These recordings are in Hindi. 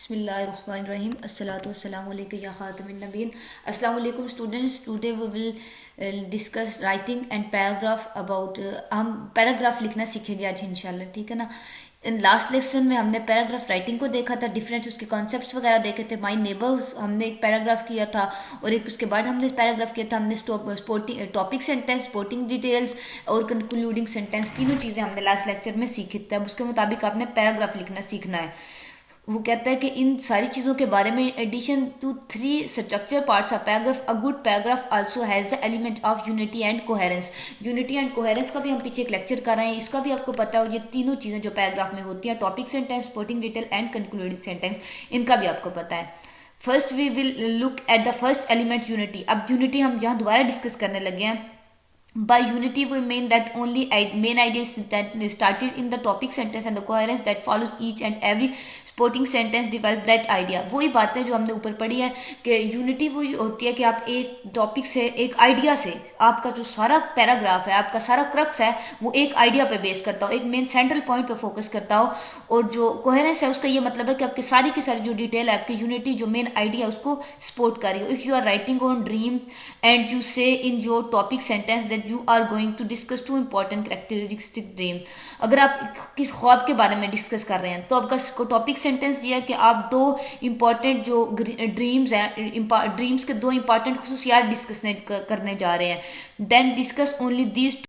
बिस्मिल्लाहिर्रहमानिर्रहीम अस्सलातु वस्सलामु अलैका या खातमुन नबीयीन। अस्सलामु अलैकुम students, today we will discuss writing and paragraph about हम पैराग्राफ लिखना सीखेंगे आज इंशाल्लाह, ठीक है ना। इन लास्ट लेसन में हमने पैराग्राफ राइटिंग को देखा था, डिफरेंट उसके कॉन्सेप्ट्स वगैरह देखे थे। माई नेबर हमने एक पैराग्राफ किया था और एक उसके बाद हमने पैराग्राफ किया था हमने sporting topic sentence, sporting details और कंक्लूडिंग सेंटेंस, तीनों चीज़ें हमने लास्ट लेक्चर में सीखी थी। अब उसके मुताबिक आपने पैराग्राफ लिखना सीखना है। वो कहता है कि इन सारी चीज़ों के बारे में addition to three structure parts of paragraph, a good paragraph also has the element of unity and coherence. Unity and coherence का भी हम पीछे एक लेक्चर कर रहे हैं, इसका भी आपको पता है। और ये तीनों चीज़ें जो पैराग्राफ में होती हैं, topic sentence, sporting detail and concluding sentence, इनका भी आपको पता है। First we will look at the first element unity. अब यूनिटी हम यहाँ दोबारा डिस्कस करने लगे हैं। By unity we mean that only main ideas that started in the topic sentence and the coherence that follows each and every supporting sentence develop that idea। वही बातें जो हमने ऊपर पढ़ी है कि यूनिटी वो होती है कि आप एक टॉपिक से, एक आइडिया से, आपका जो सारा पैराग्राफ है, आपका सारा क्रक्स है, वो एक आइडिया पे बेस करता हो, एक मेन सेंट्रल पॉइंट पे फोकस करता हो। और जो कोहेरेंस है उसका ये मतलब है कि आपकी सारी की सारी जो डिटेल है, आपकी यूनिटी जो मेन आइडिया उसको सपोर्ट कर रही हो। If you are writing on dream and you say in your topic sentence that you are going to discuss two important characteristic dream। अगर आप किस ख्वाब के बारे में डिस्कस कर रहे हैं तो आपका टॉपिक सेंटेंस ये है कि आप दो इंपॉर्टेंट जो ड्रीम्स हैं, ड्रीम्स के दो इंपॉर्टेंट खुसूसियात डिस्कस करने जा रहे हैं। Then discuss only these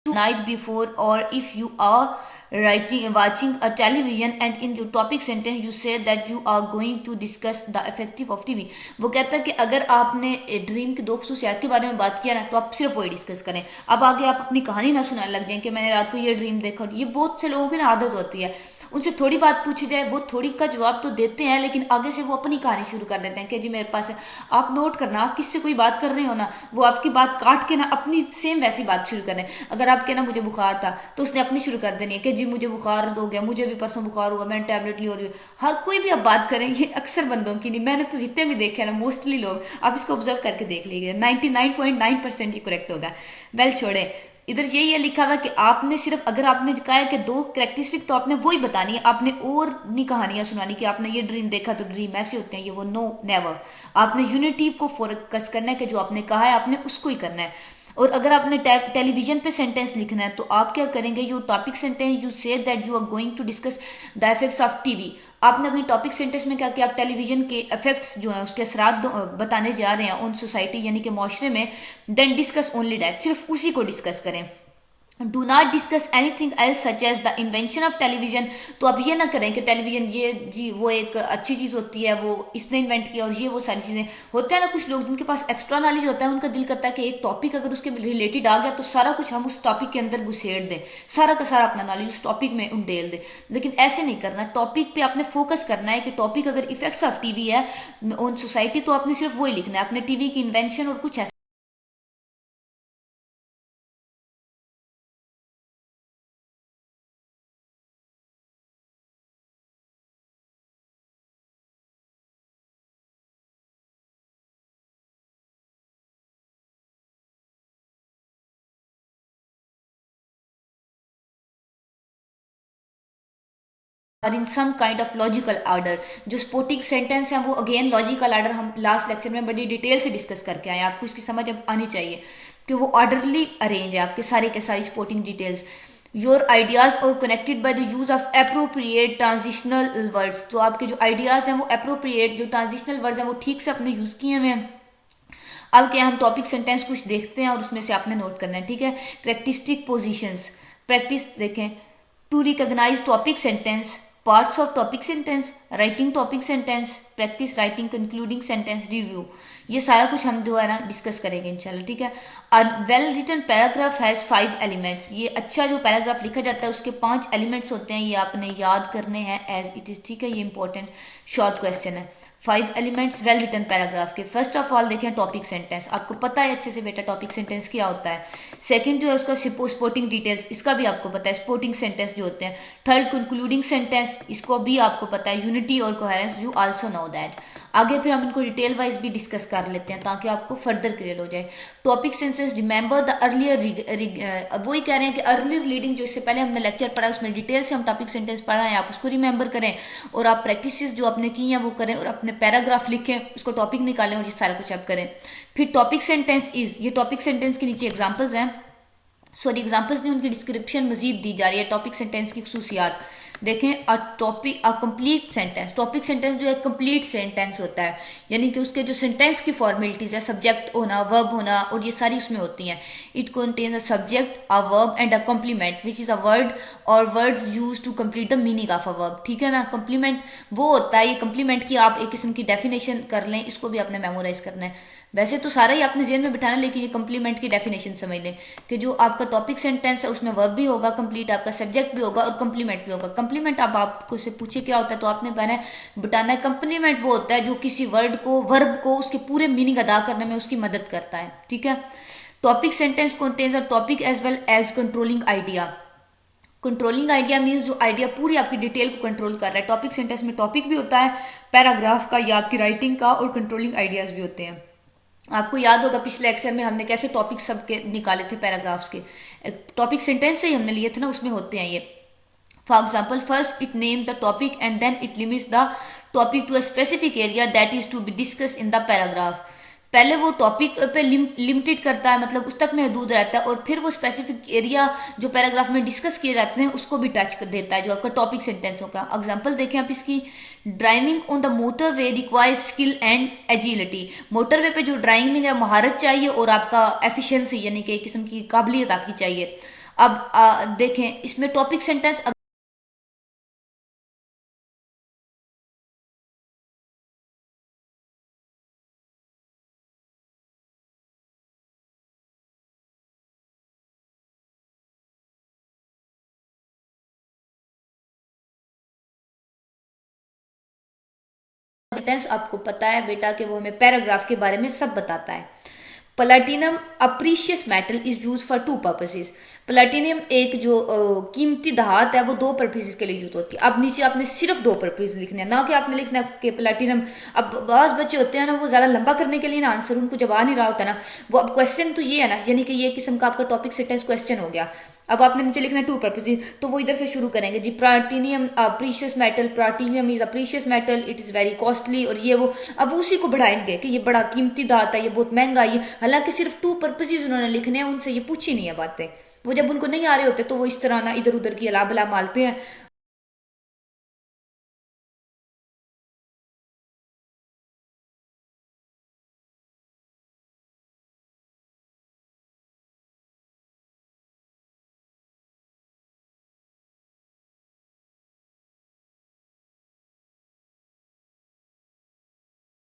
night before, or if you are watching a television and in your topic sentence you say that you are going to discuss the effective of TV। वो कहता है कि अगर आपने ड्रीम की दो खसूसियात के बारे में बात किया ना तो आप सिर्फ वही डिस्कस करें। अब आगे आप अपनी कहानी ना सुनाने लग जाएं कि मैंने रात को ये ड्रीम देखा। ये बहुत से लोगों की ना आदत होती है, उनसे थोड़ी बात पूछी जाए वो थोड़ी का जवाब तो देते हैं, लेकिन आगे से वो अपनी कहानी शुरू कर देते हैं कि जी मेरे पास है। आप नोट करना, आप किससे कोई बात कर रहे हो ना, वो आपकी बात काट के ना अपनी सेम वैसी बात शुरू करें। अगर आप कहना मुझे बुखार था तो उसने अपनी शुरू कर देनी है कि जी मुझे बुखार हो गया, मुझे भी परसों बुखार हुआ, मैंने टैबलेट ली हो रही है। हर कोई भी आप बात करें, ये अक्सर बंदों की नहीं, मैंने तो जितने भी देखे ना मोस्टली लोग, आप इसको ऑब्जर्व करके देख लीजिए, 99.9% ये करेक्ट होगा। वेल छोड़े, इधर यही है लिखा हुआ कि आपने सिर्फ, अगर आपने कहा है कि दो कैरेक्टरिस्टिक तो आपने वही बतानी है, आपने और नहीं कहानियां सुनानी कि आपने ये ड्रीम देखा तो ड्रीम ऐसे होते हैं, ये वो, नो नेवर। आपने यूनिटी को फोकस करना है कि जो आपने कहा है आपने उसको ही करना है। और अगर आपने टेलीविजन पे सेंटेंस लिखना है तो आप क्या करेंगे, you topic sentence you say that you are going to discuss the effects of TV. आपने अपने टॉपिक सेंटेंस में क्या कि आप टेलीविजन के इफेक्ट्स जो हैं उसके असरात बताने जा रहे हैं ऑन सोसाइटी यानी कि माशरे में। देन डिस्कस ओनली दैट, सिर्फ उसी को डिस्कस करें। Do not discuss anything else such as the invention of television. तो अब ये ना करें कि टेलीविजन ये जी वो एक अच्छी चीज़ होती है, वो इसने इन्वेंट किया और ये वो सारी चीज़ें होते हैं ना। कुछ लोग जिनके पास एक्स्ट्रा नॉलेज होता है, उनका दिल करता है कि एक टॉपिक अगर उसके रिलेटेड आ गया तो सारा कुछ हम उस टॉपिक के अंदर घुसेड़ दें, सारा का सारा अपना नॉलेज उस टॉपिक में उंडेल दें। लेकिन ऐसे नहीं करना, टॉपिक पे आपने फोकस करना है कि टॉपिक अगर इफेक्ट्स ऑफ टीवी है ऑन सोसाइटी तो आपने सिर्फ वही लिखना है, अपने टीवी की इन्वेंशन और कुछ ऐसा और in some kind of logical order. जो स्पोर्टिंग सेंटेंस है वो अगेन लॉजिकल ऑर्डर हम लास्ट लेक्चर में बड़ी डिटेल से डिस्कस करके आए, आपको इसकी समझ अब आनी चाहिए कि वो ऑर्डरली अरेंज है आपके सारे के सारी स्पोर्टिंग डिटेल्स। योर आइडियाज और connected by the use of appropriate transitional words. तो आपके जो आइडियाज हैं वो अप्रोप्रिएट, जो ट्रांजिशनल वर्ड्स हैं वो ठीक से अपने यूज किए हुए हैं। अब क्या, हम टॉपिक सेंटेंस कुछ देखते हैं और उसमें से आपने नोट करना है, ठीक है। करेक्टरिस्टिक पोजिशंस, प्रैक्टिस देखें। To recognise topic sentence, parts of topic sentence, writing topic sentence, practice writing, concluding sentence, review, ये सारा कुछ हम जो है ना डिस्कस करेंगे इंशाल्लाह, ठीक है। A well written paragraph has 5 elements, ये अच्छा जो पैराग्राफ लिखा जाता है उसके 5 एलिमेंट्स होते हैं, ये आपने याद करने हैं एज इट इज, ठीक है। ये इंपॉर्टेंट शॉर्ट क्वेश्चन है। 5 एलिमेंट्स वेल रिटन पैराग्राफ के। फर्स्ट ऑफ ऑल देखें टॉपिक सेंटेंस, आपको पता है अच्छे से बेटा टॉपिक सेंटेंस क्या होता है। सेकंड जो है उसका स्पोर्टिंग डिटेल्स, इसका भी आपको पता है, स्पोर्टिंग सेंटेंस जो होते हैं। थर्ड कंक्लूडिंग सेंटेंस, इसको भी आपको पता है। यूनिटी और coherence, you also know that. आगे फिर हम इनको डिटेल वाइज भी डिस्कस कर लेते हैं ताकि आपको फर्दर क्लियर हो जाए। Topic sentence, remember the earlier, वही कह रहे हैं कि अर्लियर रीडिंग जो इससे पहले हमने लेक्चर पढ़ा उसमें डिटेल से हम टॉपिक सेंटेंस पढ़ा है, आप उसको रिमेंबर करें और आप प्रैक्टिस जो आपने की हैं वो करें और अपने पैराग्राफ लिखें, उसको टॉपिक निकालें और ये सारा कुछ आप करें। फिर टॉपिक सेंटेंस इज, ये टॉपिक सेंटेंस के नीचे एग्जाम्पल्स हैं, सॉरी एग्जाम्पल्स नहीं, उनकी डिस्क्रिप्शन मजीद दी जा रही है। टॉपिक सेंटेंस की खुसूसियात देखें। A topic, a complete sentence, topic sentence जो है कंप्लीट सेंटेंस होता है, यानी कि उसके जो सेंटेंस की फॉर्मेलिटीज है, सब्जेक्ट होना, वर्ब होना और ये सारी उसमें होती हैं। It contains a subject, a verb and a complement which is a word or words use to complete the meaning of a verb, ठीक है ना। कॉम्प्लीमेंट वो होता है, ये कॉम्प्लीमेंट की आप एक किस्म की डेफिनेशन कर लें, इसको भी आपने मेमोराइज करना है। वैसे तो सारा ही आपने जेहन में बिठाना, लेकिन ये कॉम्प्लीमेंट की डेफिनेशन समझ लें कि जो आपका टॉपिक सेंटेंस है उसमें वर्ब भी होगा कंप्लीट, आपका सब्जेक्ट भी होगा और कॉम्प्लीमेंट भी होगा। कॉम्प्लीमेंट अब आपको से पूछे क्या होता है तो आपने पहले बिठाना है, कॉम्प्लीमेंट वो होता है जो किसी वर्ड को, वर्ब को उसके पूरे मीनिंग अदा करने में उसकी मदद करता है, ठीक है। Topic sentence contains a topic as well as controlling idea. Controlling idea means जो आइडिया पूरी आपकी डिटेल को कंट्रोल कर रहा है। टॉपिक सेंटेंस में टॉपिक भी होता है पैराग्राफ का या आपकी राइटिंग का, और कंट्रोलिंग आइडियाज भी होते हैं। आपको याद होगा पिछले लेक्चर में हमने कैसे टॉपिक सबके निकाले थे पैराग्राफ्स के, टॉपिक सेंटेंस से ही हमने लिए थे ना, उसमें होते हैं ये। For example, first it name the topic and then it limits the topic to a specific area that is to be discuss in the paragraph. पहले वो टॉपिक पे लिमिटेड करता है, मतलब उस तक महदूद रहता है, और फिर वो स्पेसिफिक एरिया जो पैराग्राफ में डिस्कस किए जाते हैं उसको भी टच कर देता है, जो आपका टॉपिक सेंटेंस होगा। एग्जांपल देखें आप इसकी, driving on the motorway requires skill and agility. Motorway पे जो ड्राइविंग है महारत चाहिए और आपका एफिशिएंसी यानी कि एक किस्म की काबिलियत आपकी चाहिए। अब देखें इसमें टॉपिक सेंटेंस सेंटेंस आपको पता है बेटा कि वो हमें पैराग्राफ के बारे में सब बताता है। Platinum अप्रीशियस metal is use for 2 purposes. Platinum एक जो कीमती धात है वो 2 पर्पसेस के लिए यूज होती है। अब नीचे आपने सिर्फ 2 पर्पस लिखने हैं, ना कि आपने लिखना कि प्लैटिनम। अब बाज बच्चे होते हैं ना वो ज्यादा लंबा करने के लिए ना आंसर उनको जब आ नहीं रहा होता ना, वो अब क्वेश्चन तो ये है ना, यानी कि ये किस्म का आपका टॉपिक सेंटेंस क्वेश्चन हो गया। अब आपने नीचे लिखना है 2 पर्पसेस, तो वो इधर से शुरू करेंगे जी, platinum precious metal, platinum is a precious metal, it is very costly, और ये वो अब उसी को बढ़ाएंगे कि ये बड़ा कीमती धात है, ये बहुत महंगा है। हालांकि सिर्फ 2 पर्पसेस उन्होंने लिखने हैं, उनसे ये पूछी नहीं है बातें। वो जब उनको नहीं आ रहे होते तो वो इस तरह ना इधर उधर की अला बला मालते हैं।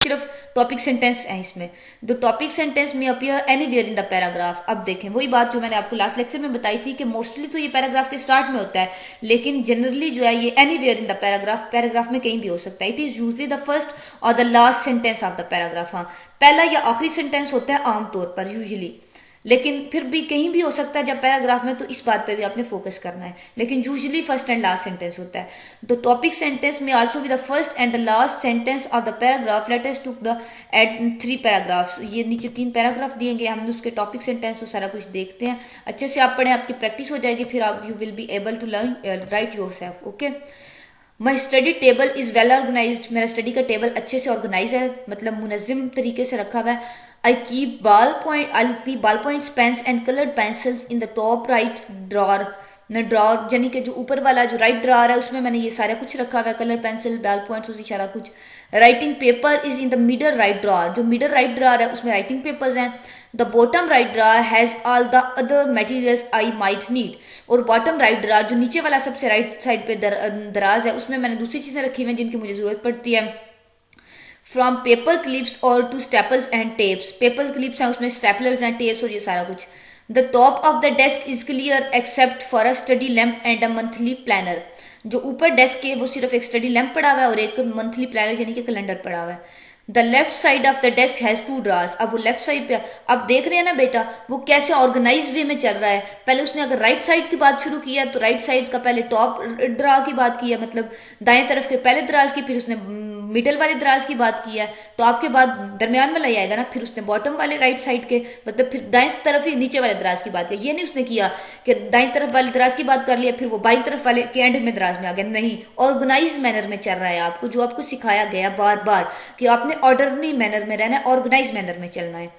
सिर्फ टॉपिक सेंटेंस है इसमें। The topic sentence may appear anywhere in the paragraph. अब देखें वही बात जो मैंने आपको लास्ट लेक्चर में बताई थी कि मोस्टली तो ये पैराग्राफ के स्टार्ट में होता है, लेकिन जनरली जो है ये anywhere in the paragraph, paragraph में कहीं भी हो सकता है। It is usually the first or the last sentence of the paragraph. हाँ, पहला या आखिरी सेंटेंस होता है आमतौर पर यूजली, लेकिन फिर भी कहीं भी हो सकता है जब पैराग्राफ में, तो इस बात पे भी आपने फोकस करना है। लेकिन usually first and last sentence होता है। The topic sentence may also be the first and the last sentence of the paragraph. Let us took the at 3 paragraphs. ये नीचे 3 पैराग्राफ दिए गए, हमने उसके टॉपिक सेंटेंस तो सारा कुछ देखते हैं। अच्छे से आप पढ़ें, आपकी प्रैक्टिस हो जाएगी, फिर आप you will be able to learn write yourself. Okay, my study table is well organised. मेरा स्टडी का टेबल अच्छे से ऑर्गेनाइज है, मतलब मुनज़्ज़म तरीके से रखा हुआ है। I keep ball points, pens and coloured pencils in the top right drawer. Drawer यानी कि जो ऊपर वाला जो राइट ड्रॉर है उसमें मैंने ये सारा कुछ रखा हुआ है, कलर पेंसिल, बॉल पॉइंट्स, उसी सारा कुछ। Writing paper is in the middle right drawer. जो मिडल राइट ड्रॉर है उसमें राइटिंग पेपर्स हैं। The bottom right drawer has all the other materials I might need. और बॉटम राइट ड्रॉर जो नीचे वाला सबसे राइट साइड पे दराज है, उसमें मैंने दूसरी चीजें रखी हुई हैं जिनकी मुझे जरूरत पड़ती है। फ्रॉम पेपर क्लिप्स और to staples and tapes, paper clips हैं उसमें स्टेपलर्स हैं, टेप्स और ये सारा कुछ। The top of the desk is clear except for a study lamp and a monthly planner, जो ऊपर डेस्क है वो सिर्फ एक स्टडी लैम्प पड़ा हुआ है और एक मंथली प्लानर यानी कि कैलेंडर पड़ा हुआ है। The left side of the desk has two drawers, अब वो लेफ्ट साइड पे, अब देख रहे हैं ना बेटा वो कैसे ऑर्गेनाइज वे में चल रहा है। पहले उसने अगर राइट साइड की बात शुरू किया तो राइट साइड का पहले टॉप ड्रा की बात की है, मतलब दाएं तरफ के पहले दराज की, फिर उसने मिडल वाले दराज की बात की है, टॉप के बाद दरमियान वाला ही आएगा ना, फिर उसने बॉटम वाले राइट साइड के मतलब फिर दाएं तरफ ही नीचे वाले दराज की बात की। ये नहीं उसने किया कि दाएं तरफ वाले दराज की बात कर लिया फिर वो बाईं तरफ वाले के एंड में दराज में आ गया, नहीं, ऑर्गेनाइज मैनर में चल रहा है आपको, जो आपको सिखाया गया बार बार कि आपने ऑर्डरली मैनर में रहना है, ऑर्गेनाइज मैनर में चलना है।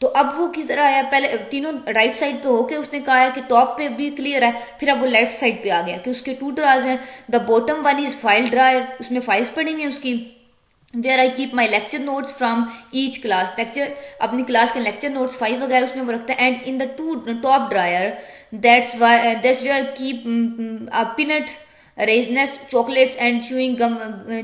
तो अब वो किस तरह आया, पहले तीनों राइट साइड पे होके उसने कहा है कि टॉप पे भी क्लियर है, फिर अब वो लेफ्ट साइड पे आ गया कि उसके 2 ड्राज हैं। The bottom one is file drawer, उसमें फाइल्स पड़ी हुई है उसकी। Where I keep my lecture notes from each class, lecture अपनी क्लास के लेक्चर नोट्स फाइल वगैरह उसमें वो रखता है। And in the 2 top drawer that's where keep peanut raisins chocolates and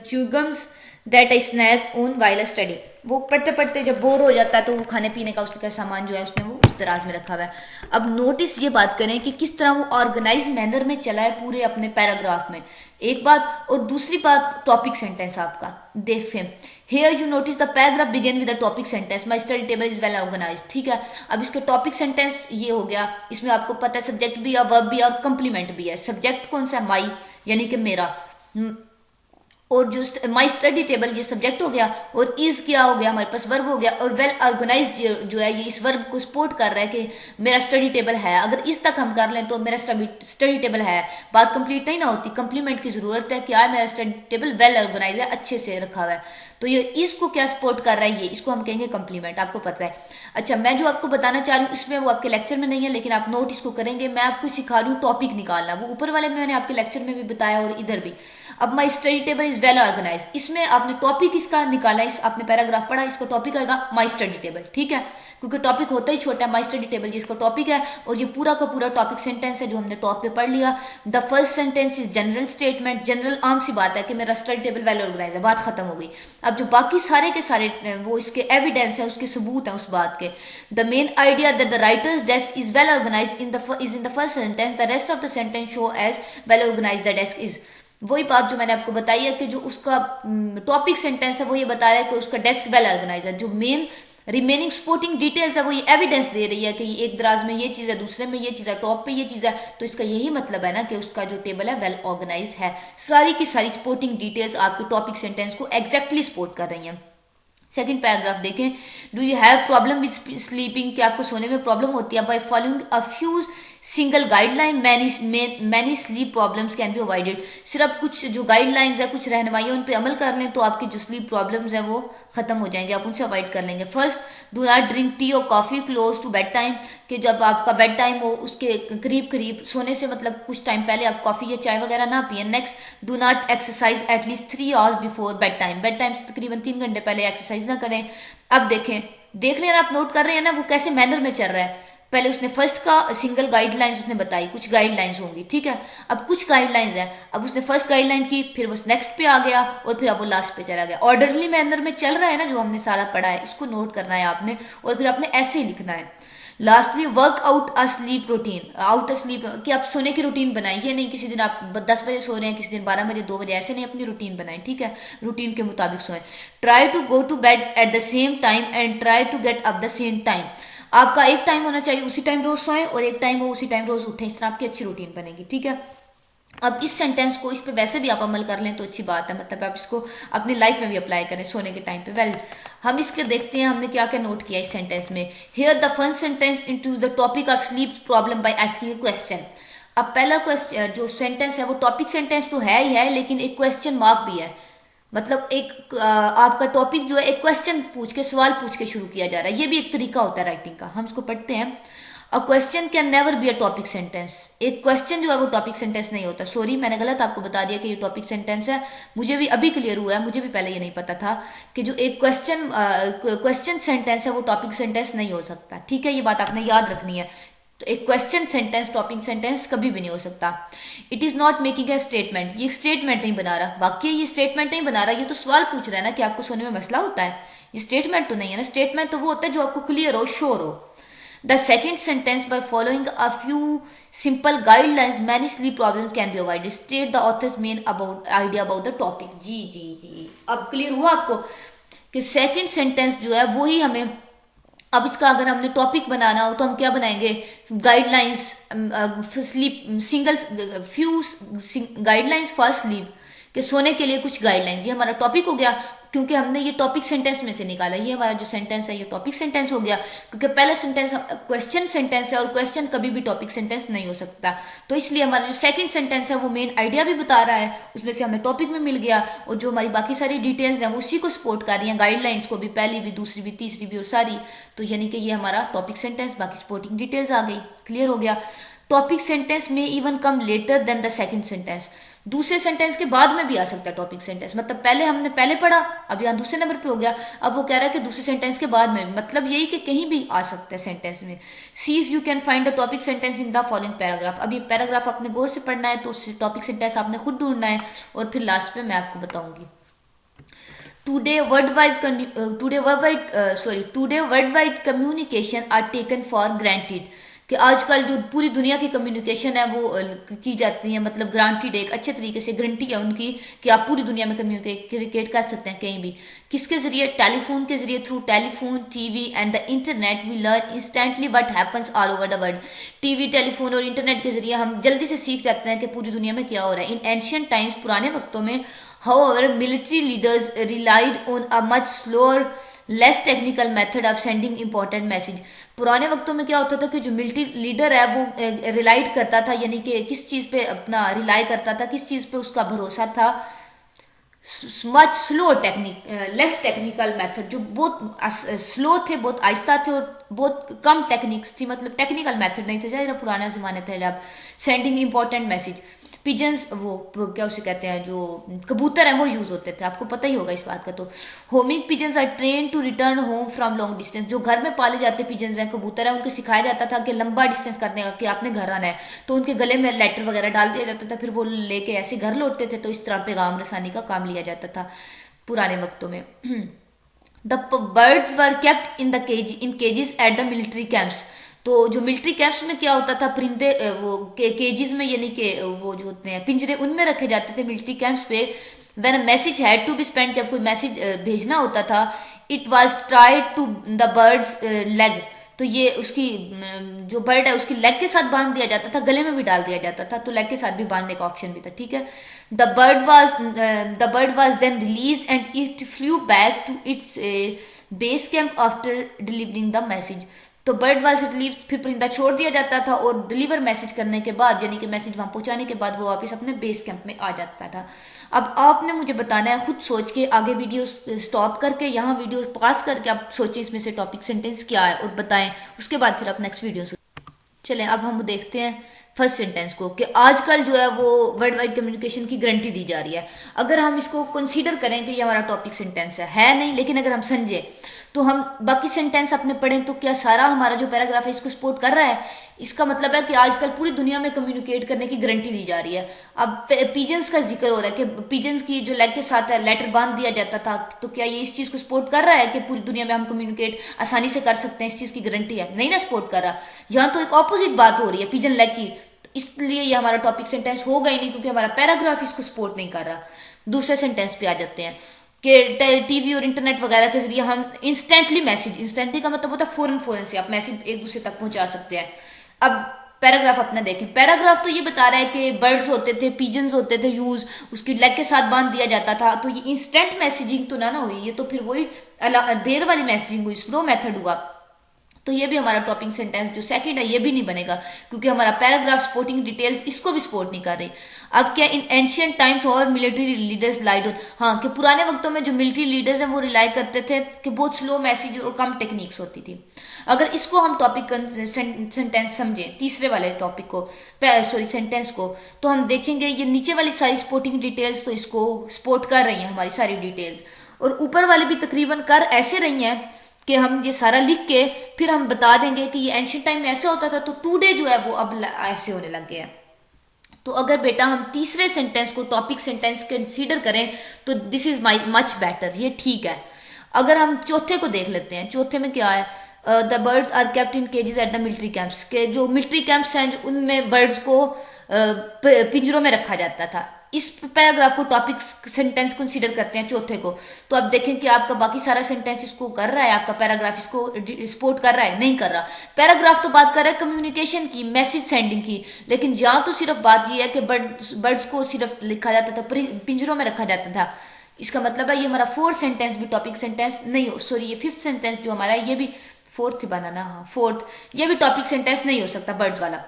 chewing gums that I snack on while study, वो पढ़ते पढ़ते जब बोर हो जाता है तो वो खाने पीने का उसका सामान जो है उसने वो उस दराज में रखा हुआ है। अब नोटिस ये बात करें कि किस तरह वो ऑर्गेनाइज मैनर में चला है पूरे अपने पैराग्राफ में, एक बात। और दूसरी बात टॉपिक सेंटेंस आपका देखते हैं। Here you notice the paragraph begin with the topic sentence my study table is well organise, ठीक है। अब इसका टॉपिक सेंटेंस ये हो गया, इसमें आपको पता है सब्जेक्ट भी है, वर्ब भी है और कंप्लीमेंट भी है। सब्जेक्ट कौन सा है, माई यानी कि मेरा, और जो माई स्टडी टेबल ये सब्जेक्ट हो गया, और इज क्या हो गया हमारे पास, वर्ब हो गया। और वेल ऑर्गेनाइज जो है ये इस वर्ब को सपोर्ट कर रहा है कि मेरा स्टडी टेबल है। अगर इस तक हम कर लें तो मेरा स्टडी टेबल है, बात कंप्लीट नहीं ना होती, कंप्लीमेंट की जरूरत है। क्या है, मेरा स्टडी टेबल वेल ऑर्गेनाइज है, अच्छे से रखा हुआ है। तो ये इसको क्या सपोर्ट कर रहा है, ये इसको हम कहेंगे कंप्लीमेंट, आपको पता है। अच्छा, मैं जो आपको बताना चाह रही हूँ इसमें वो आपके लेक्चर में नहीं है, लेकिन आप नोट इसको करेंगे। मैं आपको सिखा रही हूँ टॉपिक निकालना, वो ऊपर वाले में मैंने आपके लेक्चर में भी बताया और इधर भी। अब my study table is well organise, इसमें आपने टॉपिक इसका निकाला, इस आपने पैराग्राफ पढ़ा, इसका टॉपिक आएगा माई स्टडी टेबल, ठीक है, क्योंकि टॉपिक होता ही छोटा है। माई स्टडी टेबल जिसका टॉपिक है, और ये पूरा का पूरा टॉपिक सेंटेंस है जो हमने टॉप पे पढ़ लिया। The first sentence is general statement, general आम सी बात है कि मेरा स्टडी टेबल वेल ऑर्गेनाइज है, बात खत्म हो गई। अब जो बाकी सारे के सारे वो इसके एविडेंस है, उसके सबूत है उस बात के। The main idea that the writer's desk is well organise in the first sentence, the rest of the sentence show as well organise the desk is. वही बात जो मैंने आपको बताई है कि जो उसका टॉपिक सेंटेंस है वो ये बता रहा है कि उसका डेस्क वेल ऑर्गेनाइज है। जो मेन रिमेनिंग सपोर्टिंग डिटेल्स है वो ये एविडेंस दे रही है कि एक दराज में ये चीज़ है, दूसरे में ये चीज़ है, टॉप पे ये चीज़ है। तो इसका यही मतलब है ना कि उसका जो टेबल है वेल ऑर्गेनाइज्ड है। सारी की सारी सपोर्टिंग डिटेल्स आपके टॉपिक सेंटेंस को एग्जैक्टली सपोर्ट कर रही हैं। सेकंड पैराग्राफ देखें, do you have problem with sleeping, कि आपको सोने में प्रॉब्लम होती है। Bye following a few single guideline many sleep problems can be avoided, सिर्फ कुछ जो गाइडलाइंस है, कुछ रहनुमाइयाँ उन पे अमल कर लें तो आपकी जो स्लीप प्रॉब्लम्स हैं वो खत्म हो जाएंगे, आप उनसे अवॉइड कर लेंगे। First, do not drink tea or coffee close to bed time, कि जब आपका बेड टाइम हो उसके करीब करीब सोने से मतलब कुछ टाइम पहले आप कॉफी या चाय वगैरह ना पिए। Next, do not exercise at least 3 hours before bed time से तकरीबन 3 घंटे पहले एक्सरसाइज ना करें। अब देखें, देख रहे हैं आप, नोट कर रहे हैं ना वो कैसे मैनर में चल रहा है। पहले उसने फर्स्ट का सिंगल गाइडलाइंस उसने बताई, कुछ गाइडलाइंस होंगी, ठीक है। अब कुछ गाइडलाइंस है, अब उसने फर्स्ट गाइडलाइन की, फिर वो नेक्स्ट पे आ गया और फिर अब वो लास्ट पे चला गया। ऑर्डरली मैनर में चल रहा है ना जो हमने सारा पढ़ा है, इसको नोट करना है आपने और फिर आपने ऐसे ही लिखना है। Lastly, work out a slip routine, out a slip कि आप सोने की रूटीन बनाएं। ये नहीं किसी दिन आप 10 बजे सो रहे हैं, किसी दिन 12 बजे 2 बजे, ऐसे नहीं, अपनी रूटीन बनाएं, ठीक है, रूटीन के मुताबिक सोएं। Try to go to bed at the same time and try to get up the same time, आपका एक टाइम होना चाहिए, उसी टाइम रोज सोएं और एक टाइम हो उसी टाइम रोज उठें, इस तरह आपकी अच्छी रूटीन बनेगी, ठीक है। अब इस सेंटेंस को इस पे वैसे भी आप अमल कर लें तो अच्छी बात है, मतलब आप इसको अपनी लाइफ में भी अप्लाई करें सोने के टाइम पे। वेल, हम इसके देखते हैं हमने क्या क्या नोट किया इस सेंटेंस में। Here the first sentence into the topic of sleep problem by asking a question. अब पहला क्वेश्चन जो सेंटेंस है वो टॉपिक सेंटेंस तो है ही है, लेकिन एक क्वेश्चन मार्क भी है, मतलब एक आपका टॉपिक जो है एक क्वेश्चन पूछ के, सवाल पूछ के शुरू किया जा रहा है। ये भी एक तरीका होता है राइटिंग का, हम इसको पढ़ते हैं। A question can never be a topic sentence, एक क्वेश्चन जो है वो टॉपिक सेंटेंस नहीं होता। सॉरी, मैंने गलत आपको बता दिया कि ये टॉपिक सेंटेंस है, मुझे भी अभी क्लियर हुआ है, मुझे भी पहले ये नहीं पता था कि जो एक क्वेश्चन सेंटेंस है वो टॉपिक सेंटेंस नहीं हो सकता, ठीक है, ये बात आपने याद रखनी है। तो एक क्वेश्चन सेंटेंस टॉपिक सेंटेंस कभी भी नहीं हो सकता। It is not making a statement, ये स्टेटमेंट नहीं बना रहा, वाक्य ये स्टेटमेंट नहीं बना रहा, ये तो सवाल पूछ रहा है ना कि आपको सोने में मसला होता है, ये स्टेटमेंट तो नहीं है ना। स्टेटमेंट तो वो होता है जो आपको क्लियर हो, श्योर हो। The second sentence, by following a few simple guidelines many sleep problem can be avoided, state the author's main about idea about the topic. जी जी जी, अब क्लियर हुआ आपको कि सेकेंड सेंटेंस जो है वो ही हमें, अब इसका अगर हमने टॉपिक बनाना हो तो हम क्या बनाएंगे, guidelines sleep single few guidelines for sleep, कि सोने के लिए कुछ गाइडलाइंस, ये हमारा टॉपिक हो गया क्योंकि हमने ये टॉपिक सेंटेंस में से निकाला। ये हमारा जो सेंटेंस है ये टॉपिक सेंटेंस हो गया क्योंकि पहला सेंटेंस क्वेश्चन सेंटेंस है और क्वेश्चन कभी भी टॉपिक सेंटेंस नहीं हो सकता। तो इसलिए हमारा जो सेकंड सेंटेंस है वो मेन आइडिया भी बता रहा है, उसमें से हमें टॉपिक में मिल गया, और जो हमारी बाकी सारी डिटेल्स हैं वो उसी को सपोर्ट कर रही हैं, गाइडलाइंस को भी, पहली भी, दूसरी भी, तीसरी भी और सारी। तो यानी कि ये हमारा टॉपिक सेंटेंस, बाकी सपोर्टिंग डिटेल्स आ गई। क्लियर हो गया। Topic sentence may even come later than the second sentence, दूसरे सेंटेंस के बाद में भी आ सकता है टॉपिक सेंटेंस। मतलब पहले हमने पहले पढ़ा, अब यहाँ दूसरे नंबर पे हो गया, अब वो कह रहा है कि दूसरे सेंटेंस के बाद में, मतलब यही कि कहीं भी आ सकता है सेंटेंस में। See if you can find the topic sentence in the following paragraph. अब ये पैराग्राफ आपने गौर से पढ़ना है, तो टॉपिक सेंटेंस आपने खुद ढूंढना है और फिर लास्ट में मैं आपको बताऊंगी। Today world wide communication are taken for granted, कि आजकल जो पूरी दुनिया की कम्युनिकेशन है वो की जाती है, मतलब ग्रांटेड, एक अच्छे तरीके से गारंटी है उनकी कि आप पूरी दुनिया में कम्युनिकेट कर सकते हैं कहीं भी। किसके जरिए? टेलीफोन के जरिए। Through telephone, TV and the internet we learn instantly what happens all over the world. TV, telephone और इंटरनेट के जरिए हम जल्दी से सीख जाते हैं कि पूरी दुनिया में क्या हो रहा है। इन एंशियंट टाइम्स, पुराने वक्तों में, however military leaders relied on a much slower less technical method of sending important message. पुराने वक्तों में क्या होता था कि जो मिलिट्री लीडर है वो रिलाइड करता था, यानी कि किस चीज पे अपना रिलाई करता था, किस चीज पे उसका भरोसा था, much slow less technical method, जो बहुत स्लो थे, बहुत आहिस्ता थे और बहुत कम टेक्निक्स थी, मतलब टेक्निकल मेथड नहीं थे, जरा पुराना जमाने थे जब सेंडिंग इंपॉर्टेंट मैसेज। पिजन्स, वो क्या उसे कहते हैं, जो कबूतर हैं वो यूज होते थे, आपको पता ही होगा इस बात का। तो homing pigeons are train to return home from long distance, जो घर में पाले जाते पिजन्स हैं, कबूतर हैं, उनको सिखाया जाता था कि लंबा डिस्टेंस करने का, कि आपने घर आना है, तो उनके गले में लेटर वगैरह डाल दिया जाता था, फिर वो लेके ऐसे घर लौटते थे। तो इस तरह पैगाम रसानी का काम लिया जाता था पुराने वक्तों में। The birds were kept in cages at the military camps, तो जो मिलिट्री कैंप्स में क्या होता था, परिंदे वो केजेस में, यानी कि वो जो होते हैं पिंजरे, उनमें रखे जाते थे मिलिट्री कैंप्स पे। When a message had to be spent, जब कोई मैसेज भेजना होता था, it was tied to the bird's leg, तो ये उसकी जो बर्ड है उसकी लेग के साथ बांध दिया जाता था, गले में भी डाल दिया जाता था, तो लेग के साथ भी बांधने का ऑप्शन भी था। ठीक है। The bird was then release and it flew back to its base camp after delivering the message, तो बर्ड वाज रिलीव, फिर परिंदा छोड़ दिया जाता था और डिलीवर मैसेज करने के बाद, यानी कि मैसेज वहां पहुंचाने के बाद वो वापस अपने बेस कैंप में आ जाता था। अब आपने मुझे बताना है, खुद सोच के, आगे वीडियो स्टॉप करके, यहाँ वीडियो पास करके आप सोचिए इसमें से टॉपिक सेंटेंस क्या है और बताएं, उसके बाद फिर आप नेक्स्ट वीडियो चलें। अब हम देखते हैं फर्स्ट सेंटेंस को, कि आजकल जो है वो वर्ल्ड वाइड कम्युनिकेशन की गारंटी दी जा रही है। अगर हम इसको कंसीडर करें कि ये हमारा टॉपिक सेंटेंस है नहीं, लेकिन अगर हम समझे तो हम बाकी सेंटेंस अपने पढ़ें तो क्या सारा हमारा जो पैराग्राफ है इसको सपोर्ट कर रहा है। इसका मतलब है कि आजकल पूरी दुनिया में कम्युनिकेट करने की गारंटी दी जा रही है। अब पिजन्स का जिक्र हो रहा है कि पिजन्स की जो लेग के साथ है लेटर बांध दिया जाता था, तो क्या ये इस चीज को सपोर्ट कर रहा है कि पूरी दुनिया में हम कम्युनिकेट आसानी से कर सकते हैं, इस चीज की गारंटी है? नहीं ना सपोर्ट कर रहा। यहाँ तो एक ऑपोजिट बात हो रही है पिजन लेग की, तो इसलिए ये हमारा टॉपिक सेंटेंस होगा ही नहीं, क्योंकि हमारा पैराग्राफ इसको सपोर्ट नहीं कर रहा। दूसरे सेंटेंस पे आ जाते हैं कि टीवी और इंटरनेट वगैरह के जरिए हम इंस्टेंटली मैसेज, इंस्टेंटली का मतलब होता है फौरन से आप मैसेज एक दूसरे तक पहुंचा सकते हैं। अब पैराग्राफ अपना देखें, पैराग्राफ तो ये बता रहा है कि बर्ड्स होते थे, पिजन्स होते थे यूज, उसकी लेग के साथ बांध दिया जाता था, तो ये इंस्टेंट मैसेजिंग तो ना हुई, ये तो फिर वही देर वाली मैसेजिंग हुई, स्लो मेथड हुआ। तो ये भी हमारा टॉपिक सेंटेंस जो सेकंड है ये भी नहीं बनेगा, क्योंकि हमारा पैराग्राफ सपोर्टिंग डिटेल्स इसको भी सपोर्ट नहीं कर रही। अब क्या, इन एंशियंट टाइम्स और मिलिट्री लीडर्स लाइड ऑन, हाँ, कि पुराने वक्तों में जो मिलिट्री लीडर्स हैं वो रिलाई करते थे कि बहुत स्लो मैसेज और कम टेक्निक्स होती थी। अगर इसको हम टॉपिक सेंटेंस समझें, तीसरे वाले टॉपिक को, सेंटेंस को, तो हम देखेंगे ये नीचे वाली सारी सपोर्टिंग डिटेल्स तो इसको सपोर्ट कर रही हैं, हमारी सारी डिटेल्स, और ऊपर वाली भी तकरीबन कर ऐसे रही हैं कि हम ये सारा लिख के फिर हम बता देंगे कि ये एंशियंट टाइम में ऐसा होता था, तो टुडे जो है वो अब ऐसे होने लग गया है। तो अगर बेटा हम तीसरे सेंटेंस को टॉपिक सेंटेंस कंसीडर करें तो this is my much better, ये ठीक है। अगर हम चौथे को देख लेते हैं, चौथे में क्या है, the birds are kept in cages at the military camps, के जो मिलिट्री कैंप्स हैं उनमें बर्ड्स को पिंजरों में रखा जाता था। इस पैराग्राफ को टॉपिक सेंटेंस कंसीडर करते हैं चौथे को, तो अब देखें कि आपका बाकी सारा सेंटेंस इसको कर रहा है, आपका पैराग्राफ इसको सपोर्ट कर रहा है, नहीं कर रहा। पैराग्राफ तो बात कर रहा है कम्युनिकेशन की, मैसेज सेंडिंग की, लेकिन यहाँ तो सिर्फ बात यह है कि बर्ड्स को सिर्फ लिखा जाता था, पिंजरों में रखा जाता था। इसका मतलब है ये हमारा फोर्थ सेंटेंस भी टॉपिक सेंटेंस नहीं हो, सॉरी ये फिफ्थ सेंटेंस जो हमारा ये भी फोर्थ ही बनाना, हाँ फोर्थ, ये भी टॉपिक सेंटेंस नहीं हो सकता बर्ड्स वाला।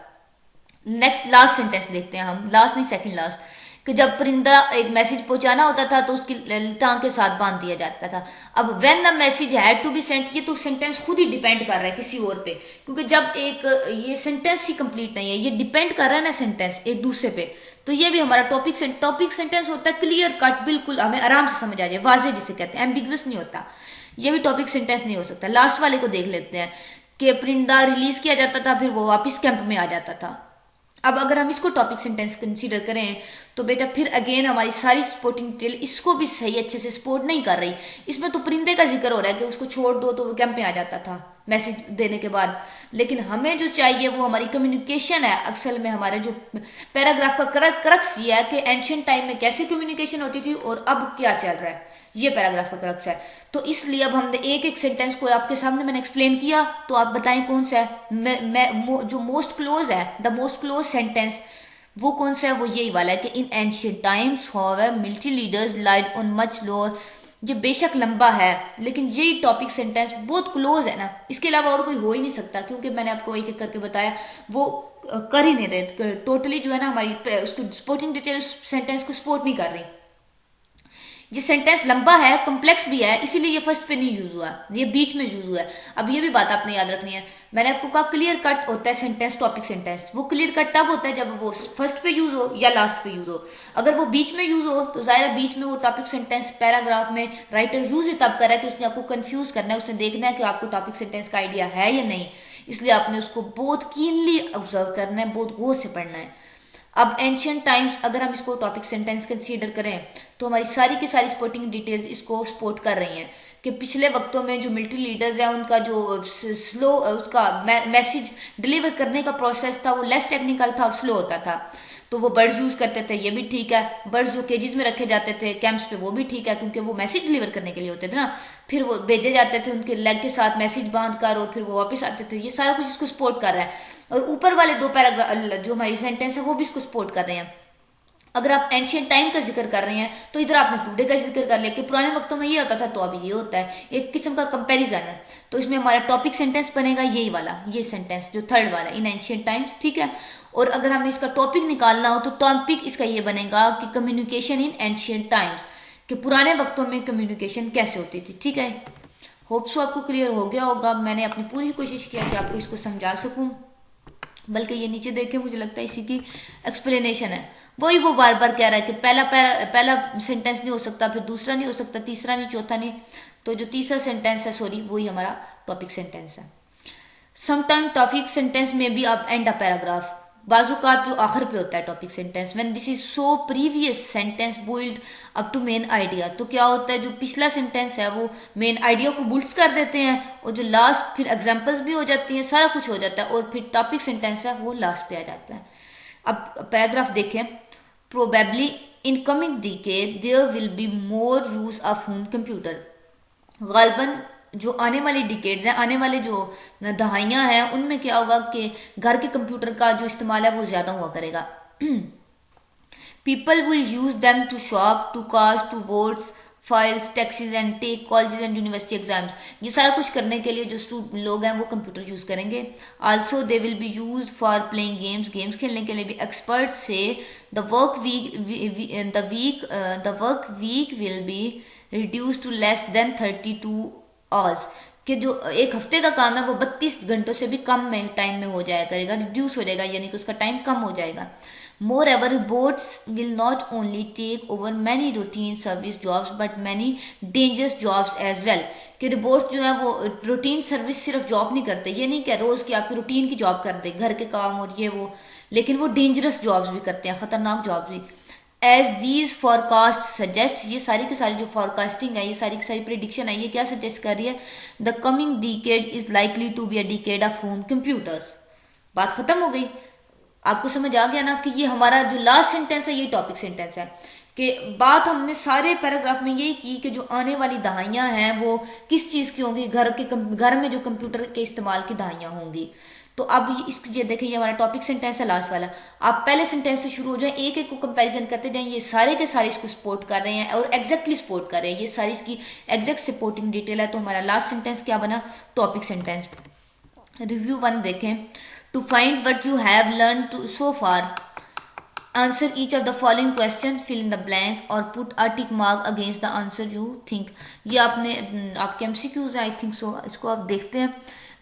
नेक्स्ट लास्ट सेंटेंस देखते हैं हम, लास्ट नहीं सेकंड लास्ट, कि जब परिंदा एक मैसेज पहुंचाना होता था तो उसकी टांग के साथ बांध दिया जाता था। अब when the message had to be sent, ये तो सेंटेंस खुद ही डिपेंड कर रहा है किसी और पे, क्योंकि जब एक ये सेंटेंस ही कंप्लीट नहीं है, ये डिपेंड कर रहा है ना सेंटेंस एक दूसरे पे, तो ये भी हमारा टॉपिक सेंटेंस होता है क्लियर कट, बिल्कुल हमें आराम से समझ आ जाए, वाजे जिसे कहते हैं, एम्बिगुअस नहीं होता, ये भी टॉपिक सेंटेंस नहीं हो सकता। लास्ट वाले को देख लेते हैं कि परिंदा रिलीज किया जाता था, फिर वो वापस कैंप में आ जाता था। अब अगर हम इसको टॉपिक सेंटेंस कंसीडर करें तो बेटा फिर अगेन हमारी सारी सपोर्टिंग डिटेल इसको भी सही अच्छे से सपोर्ट नहीं कर रही। इसमें तो परिंदे का जिक्र हो रहा है कि उसको छोड़ दो तो वो कैंप में आ जाता था मैसेज देने के बाद, लेकिन हमें जो चाहिए वो हमारी कम्युनिकेशन है। असल में हमारे जो पैराग्राफ का क्रक्स ये है कि एंशिएंट टाइम में कैसे कम्युनिकेशन होती थी और अब क्या चल रहा है, ये पैराग्राफ का क्रक्स है। तो इसलिए अब हमने एक एक सेंटेंस को आपके सामने मैंने एक्सप्लेन किया, तो आप बताएं कौन सा है जो मोस्ट क्लोज है, द मोस्ट क्लोज सेंटेंस वो कौन सा है, वो यही वाला है कि in ancient times however military leaders lied on much lower. ये बेशक लंबा है लेकिन यही टॉपिक सेंटेंस बहुत क्लोज है ना, इसके अलावा और कोई हो ही नहीं सकता, क्योंकि मैंने आपको एक एक करके बताया वो कर ही नहीं रहे, टोटली जो है ना हमारी उसको सपोर्टिंग डिटेल सेंटेंस को सपोर्ट नहीं कर रही। ये सेंटेंस लंबा है, कॉम्प्लेक्स भी है, इसीलिए ये फर्स्ट पे नहीं यूज हुआ, ये बीच में यूज हुआ है। अब ये भी बात आपने याद रखनी है, मैंने आपको कहा क्लियर कट होता है सेंटेंस टॉपिक सेंटेंस, वो क्लियर कट तब होता है जब वो फर्स्ट पे यूज हो या लास्ट पे यूज हो। अगर वो बीच में यूज हो तो जाहिर है बीच में वो टॉपिक सेंटेंस पैराग्राफ में राइटर यूज ही तब कर रहा है कि उसने आपको कंफ्यूज करना है, उसने देखना है कि आपको टॉपिक सेंटेंस का आइडिया है या नहीं, इसलिए आपने उसको बहुत कीनली ऑब्जर्व करना है, बहुत गौर से पढ़ना है। अब एंशिएंट टाइम्स अगर हम इसको टॉपिक सेंटेंस कंसीडर करें तो हमारी सारी की सारी सपोर्टिंग डिटेल्स इसको सपोर्ट कर रही हैं कि पिछले वक्तों में जो मिलिट्री लीडर्स हैं उनका जो स्लो उसका मैसेज डिलीवर करने का प्रोसेस था वो लेस टेक्निकल था और स्लो होता था, तो वो बर्ड्स यूज करते थे, ये भी ठीक है। बर्ड्स जो केजेस में रखे जाते थे कैंप्स पे वो भी ठीक है, क्योंकि वो मैसेज डिलीवर करने के लिए होते थे ना, फिर वो भेजे जाते थे उनके लेग के साथ मैसेज बांध कर और फिर वो वापस आते थे, ये सारा कुछ इसको सपोर्ट कर रहा है। और ऊपर वाले दो पैराग्राफ जो हमारी सेंटेंस है वो भी इसको सपोर्ट कर रहे हैं। अगर आप एंशिएंट टाइम का जिक्र कर रहे हैं तो इधर आपने टुडे का जिक्र कर लिया कि पुराने वक्तों में ये होता था तो अभी ये होता है, एक किस्म का कंपैरिजन है। तो इसमें हमारा टॉपिक सेंटेंस बनेगा यही वाला, ये सेंटेंस जो थर्ड वाला इन एंशिएंट टाइम्स, ठीक है। और अगर हमने इसका टॉपिक निकालना हो तो टॉपिक इसका ये बनेगा कि कम्युनिकेशन इन एंशिएंट टाइम्स, कि पुराने वक्तों में कम्युनिकेशन कैसे होती थी, ठीक है। होप सो आपको क्लियर हो गया होगा, मैंने अपनी पूरी कोशिश किया कि आपको इसको समझा सकूं, बल्कि ये नीचे देखे मुझे लगता है इसी की एक्सप्लेनेशन है। वही वो बार बार कह रहा है कि पहला सेंटेंस नहीं हो सकता, फिर दूसरा नहीं हो सकता, तीसरा नहीं, चौथा नहीं, तो जो तीसरा सेंटेंस है सॉरी वही हमारा टॉपिक सेंटेंस है। समटाइम टॉपिक सेंटेंस में भी अब एंड अ पैराग्राफ, बाजुकात जो आखिर पे होता है topic sentence, when this is so previous sentence build up to main idea, तो क्या होता है जो पिछला सेंटेंस है वो मेन आइडिया को बुल्ड्स कर देते हैं, और जो लास्ट फिर एग्जांपल्स भी हो जाती हैं, सारा कुछ हो जाता है, और फिर टॉपिक सेंटेंस है वो लास्ट पे आ जाता है। अब पैराग्राफ देखें, probably in coming decade there will be more use of home computer, गालबन जो आने वाली डिकेड्स हैं, आने वाले जो दहाइयां हैं, उनमें क्या होगा कि घर के कंप्यूटर का जो इस्तेमाल है वो ज्यादा हुआ करेगा। People will use them to shop, to cast, to votes, files, taxes and take colleges and university exams, ये सारा कुछ करने के लिए जो लोग हैं वो कंप्यूटर यूज करेंगे। Also they will be use for playing games, games खेलने के लिए भी। एक्सपर्ट्स से the work week will be reduce to less than 32 hours, कि जो एक हफ्ते का काम है वो 32 घंटों से भी कम में टाइम में हो जाया करेगा, रिड्यूस हो जाएगा, यानी कि उसका टाइम कम हो जाएगा। More ever robots will not only take over many routine service jobs but many dangerous jobs as well, कि रोबोट्स जो है वो रूटीन सर्विस सिर्फ जॉब नहीं करते, ये नहीं कि रोज की आपकी रूटीन की जॉब कर दे, घर के काम और ये वो, लेकिन वो डेंजरस जॉब्स भी करते हैं, खतरनाक जॉब्स भी। एज दीज फॉरकास्ट सजेस्ट, ये सारी की सारी जो फॉरकास्टिंग है, ये सारी की सारी प्रिडिक्शन है, ये क्या सजेस्ट कर रही है, the coming decade is likely to be a decade of home computers. बात खत्म हो गई। आपको समझ आ गया ना कि ये हमारा जो लास्ट सेंटेंस है ये टॉपिक सेंटेंस है, कि बात हमने सारे पैराग्राफ में यही की कि जो आने वाली दहाइयां हैं वो किस चीज की होंगी, घर में जो कंप्यूटर के इस्तेमाल की दहाइयां होंगी। तो अब इसको ये देखें, ये हमारा टॉपिक सेंटेंस है लास्ट वाला। आप पहले सेंटेंस से शुरू हो जाए, एक एक को कंपैरिजन करते जाएं, ये सारे के सारे इसको सपोर्ट कर रहे हैं और एग्जैक्टली सपोर्ट कर रहे हैं, ये सारी इसकी एग्जैक्ट सपोर्टिंग डिटेल है। तो हमारा लास्ट सेंटेंस क्या बना, टॉपिक सेंटेंस। रिव्यू 1 देखें, to find what you have learn to so far, answer each of the following question, fill in the blank और put a tick mark against the answer you think. ये आपके एमसीक्यूज हैं आई थिंक सो, इसको आप देखते हैं।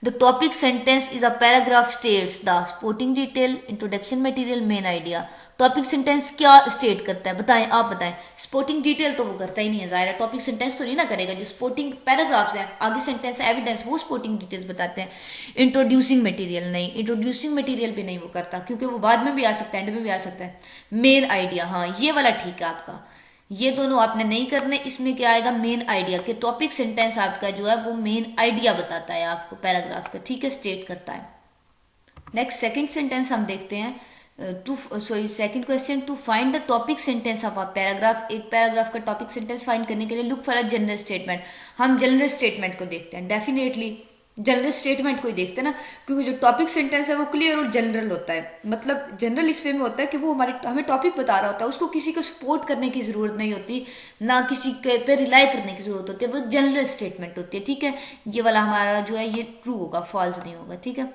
The topic sentence is a paragraph states the supporting detail, introduction material, main idea. Topic sentence क्या स्टेट करता है, बताएं, आप बताएं। स्पोर्टिंग डिटेल तो वो करता ही नहीं है, जाहिर है टॉपिक सेंटेंस तो नहीं ना करेगा। जो स्पोर्टिंग पैराग्राफ्स है, आगे सेंटेंस है, एविडेंस, वो स्पोर्टिंग डिटेल्स बताते हैं। इंट्रोड्यूसिंग मटेरियल नहीं, इंट्रोड्यूसिंग मटेरियल भी नहीं वो करता, क्योंकि वो बाद में भी आ सकता है, एंड में भी आ सकता है। मेन आइडिया, हाँ ये वाला ठीक है आपका, ये दोनों आपने नहीं करने। इसमें क्या आएगा, मेन आइडिया, के टॉपिक सेंटेंस आपका जो है वो मेन आइडिया बताता है आपको पैराग्राफ का, ठीक है, स्टेट करता है। नेक्स्ट सेकंड सेंटेंस हम देखते हैं, second question, to find the topic sentence of a paragraph. एक पैराग्राफ का टॉपिक सेंटेंस फाइंड करने के लिए look for a general statement. हम जनरल स्टेटमेंट को देखते हैं, डेफिनेटली जनरल स्टेटमेंट को ही देखते हैं ना, क्योंकि जो टॉपिक सेंटेंस है वो क्लियर और जनरल होता है। मतलब जनरल इस वे में होता है कि वो हमें टॉपिक बता रहा होता है, उसको किसी को सपोर्ट करने की जरूरत नहीं होती, ना किसी के पे रिलाई करने की जरूरत होती है, वो जनरल स्टेटमेंट होती है, ठीक है। ये वाला हमारा जो है ये ट्रू होगा, फॉल्स नहीं होगा, ठीक है।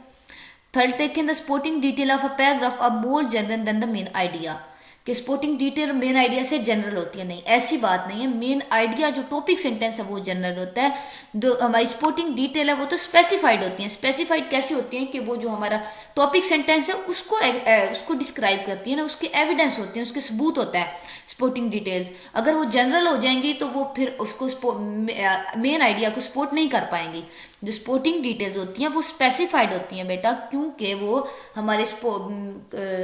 Third, taken the supporting detail of a paragraph are more general than the main idea. कि स्पोर्टिंग डिटेल मेन आइडिया से जनरल होती है, नहीं ऐसी बात नहीं है। मेन आइडिया जो टॉपिक सेंटेंस है वो जनरल होता है, जो हमारी स्पोर्टिंग डिटेल है वो तो स्पेसिफाइड होती है। स्पेसिफाइड कैसी होती है कि वो जो हमारा टॉपिक सेंटेंस है उसको डिस्क्राइब करती है ना, उसके एविडेंस होते हैं, उसके सबूत होता है स्पोर्टिंग डिटेल्स। अगर वो जनरल हो जाएंगी तो वो फिर उसको मेन आइडिया को सपोर्ट नहीं कर पाएंगी। जो स्पोर्टिंग डिटेल्स होती हैं वो स्पेसिफाइड होती हैं बेटा, क्योंकि वो हमारे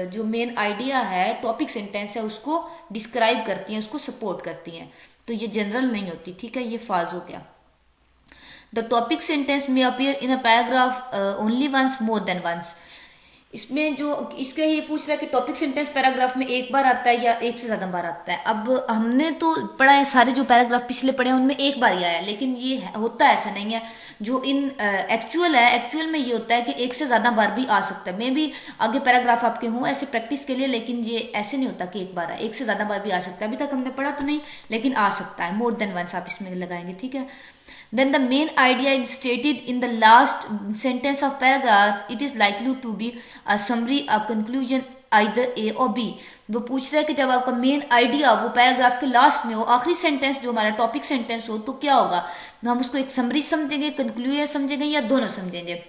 जो मेन आइडिया है, टॉपिक सेंटेंस है, उसको डिस्क्राइब करती हैं, उसको सपोर्ट करती हैं। तो ये जनरल नहीं होती, ठीक है, ये फॉल्स हो गया। The topic sentence may appear in a paragraph only once, more than once. इसमें जो इसका ये पूछ रहा है कि टॉपिक सेंटेंस पैराग्राफ में एक बार आता है या एक से ज्यादा बार आता है। अब हमने तो पढ़ा है, सारे जो पैराग्राफ पिछले पढ़े हैं उनमें एक बार ही आया, लेकिन ये होता ऐसा नहीं है। जो इन एक्चुअल है, एक्चुअल में ये होता है कि एक से ज्यादा बार भी आ सकता है। मे भी आगे पैराग्राफ आपके हों ऐसे प्रैक्टिस के लिए, लेकिन ये ऐसे नहीं होता कि एक बार आए, एक से ज्यादा बार भी आ सकता है। अभी तक हमने पढ़ा तो नहीं, लेकिन आ सकता है, मोर देन वंस आप इसमें लगाएंगे, ठीक है। Then the main idea is stated in the last sentence of paragraph. It is likely to be a summary, a conclusion, either A or B. वो पूछ रहा है कि जब आपका मेन आइडिया वो पैराग्राफ के लास्ट में हो, आखिरी सेंटेंस जो हमारा टॉपिक सेंटेंस हो, तो क्या होगा, हम उसको एक समरी समझेंगे, कंक्लूजन समझेंगे, या दोनों समझेंगे।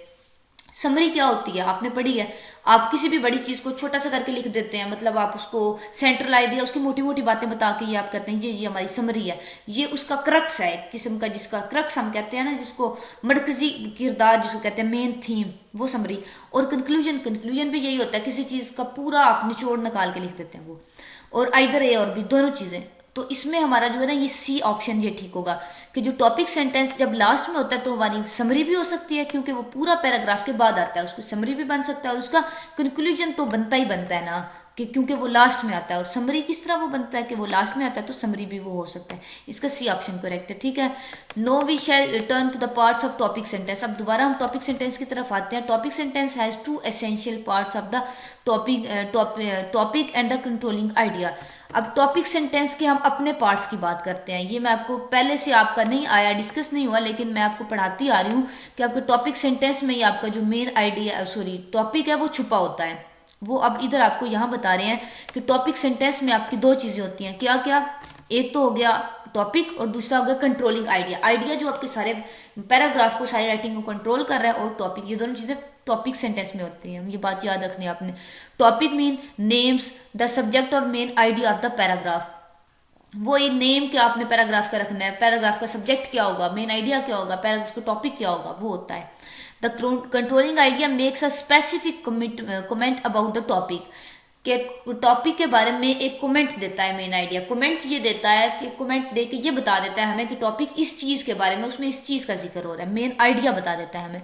समरी क्या होती है आपने पढ़ी है, आप किसी भी बड़ी चीज को छोटा सा करके लिख देते हैं, मतलब आप उसको सेंट्रल आइडिया, उसकी मोटी मोटी बातें बता के ये आप कहते हैं ये हमारी समरी है। ये उसका क्रक्स है एक किस्म का, जिसका क्रक्स हम कहते हैं ना, जिसको मरकजी किरदार जिसको कहते हैं, मेन थीम, वो समरी। और कंक्लूजन भी यही होता है, किसी चीज का पूरा आप निचोड़ निकाल के लिख देते हैं वो। और आइदर ए और बी, दोनों चीजें। तो इसमें हमारा जो है ना ये सी ऑप्शन ये ठीक होगा, कि जो टॉपिक सेंटेंस जब लास्ट में होता है तो हमारी समरी भी हो सकती है, क्योंकि वो पूरा पैराग्राफ के बाद आता है, उसको समरी भी बन सकता है, और उसका कंक्लूजन तो बनता ही बनता है ना, कि क्योंकि वो लास्ट में आता है। और समरी किस तरह वो बनता है कि वो लास्ट में आता है, तो समरी भी वो हो सकता है। इसका सी ऑप्शन करेक्ट है, ठीक है। Now we shall return to the parts of topic sentence. अब दोबारा हम टॉपिक सेंटेंस की तरफ आते हैं। Topic sentence has two essential parts of the topic and the controlling idea. अब टॉपिक सेंटेंस के हम अपने पार्ट्स की बात करते हैं। ये मैं आपको पहले से आपका नहीं आया, डिस्कस नहीं हुआ, लेकिन मैं आपको पढ़ाती आ रही हूँ कि आपके टॉपिक सेंटेंस में ही आपका जो मेन आइडिया टॉपिक है वो छुपा होता है। वो अब इधर आपको यहाँ बता रहे हैं कि टॉपिक सेंटेंस में आपकी दो चीजें होती हैं, क्या क्या, एक तो हो गया टॉपिक और दूसरा हो गया कंट्रोलिंग आइडिया। आइडिया जो आपके सारे पैराग्राफ को, सारी राइटिंग को कंट्रोल कर रहा है, और टॉपिक, ये दोनों चीजें टॉपिक सेंटेंस में होती है। ये बात याद रखनी है आपने। Topic mean names the subject और main idea of the paragraph. वही नेम क्या आपने पैराग्राफ का रखना है, पैराग्राफ का सब्जेक्ट क्या होगा, मेन आइडिया क्या होगा, पैराग्राफ का टॉपिक क्या होगा, वो होता है। The controlling idea makes a specific comment about the topic, के टॉपिक के बारे में एक कमेंट देता है। मेन आइडिया कमेंट ये देता है कि कमेंट दे के ये बता देता है हमें कि टॉपिक इस चीज के बारे में, उसमें इस चीज का जिक्र हो रहा है, मेन आइडिया बता देता है हमें।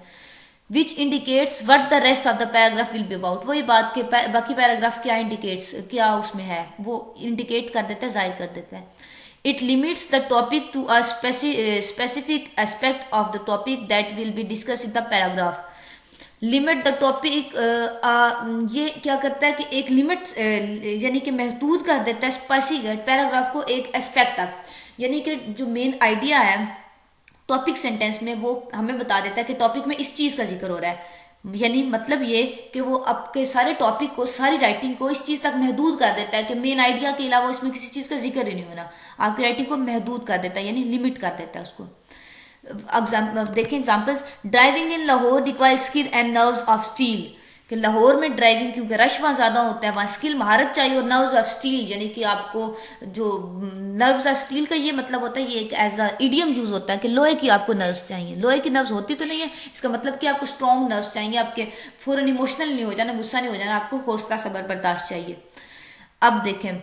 Which indicates what the rest of the paragraph will be about, वही बात के बाकी पैराग्राफ क्या इंडिकेट्स, क्या उसमें है वो इंडिकेट कर देता है, जाहिर कर देता है। It limits the topic to a specific aspect of the topic that will be discuss in the paragraph. Limit the topic, ये क्या करता है कि एक लिमिट यानी कि महदूद कर देता है स्पेसिफिक पैराग्राफ को एक एस्पेक्ट तक, यानी कि जो मेन आइडिया है टॉपिक सेंटेंस में वो हमें बता देता है कि टॉपिक में इस चीज का जिक्र हो रहा है। यानी मतलब ये कि वो आपके सारे टॉपिक को, सारी राइटिंग को इस चीज तक महदूद कर देता है कि मेन आइडिया के अलावा इसमें किसी चीज का जिक्र ही नहीं होना, आपकी राइटिंग को महदूद कर देता है, यानी लिमिट कर देता है उसको। देखें examples, driving in Lahore requires skill and nerves of steel, कि लाहौर में ड्राइविंग क्योंकि रश वहाँ ज्यादा होता है, वहाँ स्किल महारत चाहिए, और नर्व्स ऑफ स्टील यानी कि आपको जो नर्व्स ऑफ स्टील का ये मतलब होता है, ये एक एज अ इडियम यूज होता है कि लोहे की आपको नर्व्स चाहिए। लोहे की नर्व्स होती तो नहीं है, इसका मतलब कि आपको स्ट्रॉन्ग नर्व्स चाहिए, आपके फौरन इमोशनल नहीं हो जाना, गुस्सा नहीं हो जाना, आपको हौसला सब्र बर्दाश्त चाहिए। अब देखें